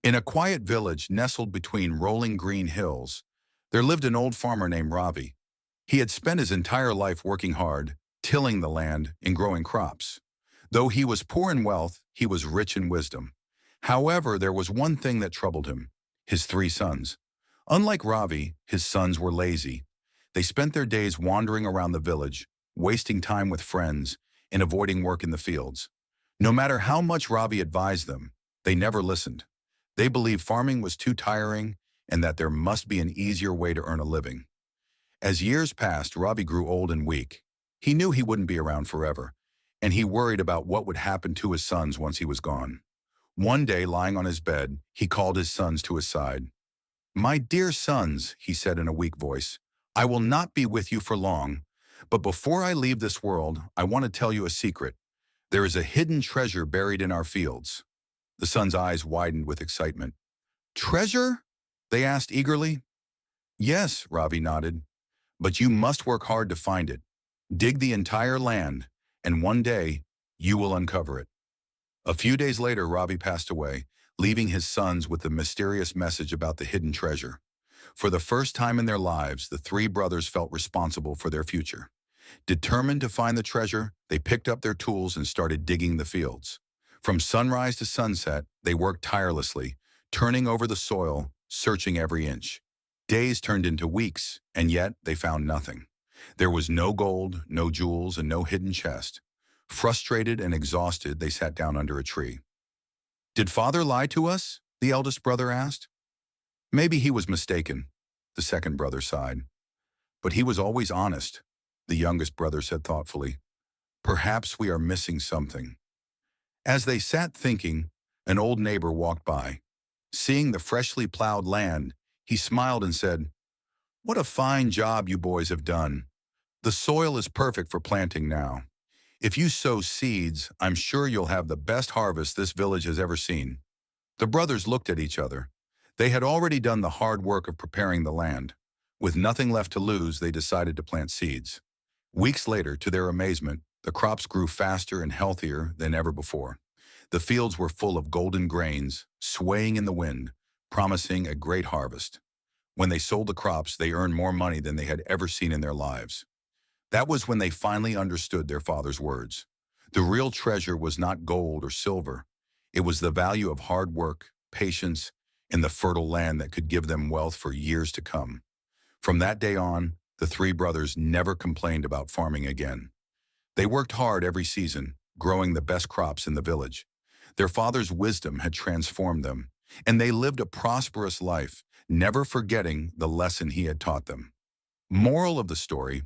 In a quiet village nestled between rolling green hills, there lived an old farmer named Ravi. He had spent his entire life working hard, tilling the land and growing crops. Though he was poor in wealth, he was rich in wisdom. However, there was one thing that troubled him: his three sons. Unlike Ravi, his sons were lazy. They spent their days wandering around the village, wasting time with friends, and avoiding work in the fields. No matter how much Ravi advised them, they never listened. They believed farming was too tiring and that there must be an easier way to earn a living. As years passed, Ravi grew old and weak. He knew he wouldn't be around forever, and he worried about what would happen to his sons once he was gone. One day, lying on his bed, he called his sons to his side. "My dear sons," he said in a weak voice, "I will not be with you for long, but before I leave this world, I want to tell you a secret. There is a hidden treasure buried in our fields." The sons' eyes widened with excitement. "Treasure?" they asked eagerly. "Yes," Ravi nodded, "but you must work hard to find it. Dig the entire land, and one day you will uncover it." A few days later, Ravi passed away, leaving his sons with the mysterious message about the hidden treasure. For the first time in their lives, the three brothers felt responsible for their future. Determined to find the treasure, they picked up their tools and started digging the fields. From sunrise to sunset, they worked tirelessly, turning over the soil, searching every inch. Days turned into weeks, and yet they found nothing. There was no gold, no jewels, and no hidden chest. Frustrated and exhausted, they sat down under a tree. "Did Father lie to us?" the eldest brother asked. "Maybe he was mistaken," the second brother sighed. "But he was always honest," the youngest brother said thoughtfully. "Perhaps we are missing something." As they sat thinking, an old neighbor walked by. Seeing the freshly plowed land, he smiled and said, "What a fine job you boys have done. The soil is perfect for planting now. If you sow seeds, I'm sure you'll have the best harvest this village has ever seen." The brothers looked at each other. They had already done the hard work of preparing the land. With nothing left to lose, they decided to plant seeds. Weeks later, to their amazement, the crops grew faster and healthier than ever before. The fields were full of golden grains, swaying in the wind, promising a great harvest. When they sold the crops, they earned more money than they had ever seen in their lives. That was when they finally understood their father's words. The real treasure was not gold or silver. It was the value of hard work, patience, and the fertile land that could give them wealth for years to come. From that day on, the three brothers never complained about farming again. They worked hard every season, growing the best crops in the village. Their father's wisdom had transformed them, and they lived a prosperous life, never forgetting the lesson he had taught them. Moral of the story: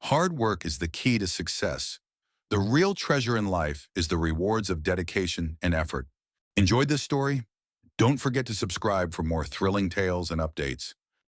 hard work is the key to success. The real treasure in life is the rewards of dedication and effort. Enjoyed this story? Don't forget to subscribe for more thrilling tales and updates.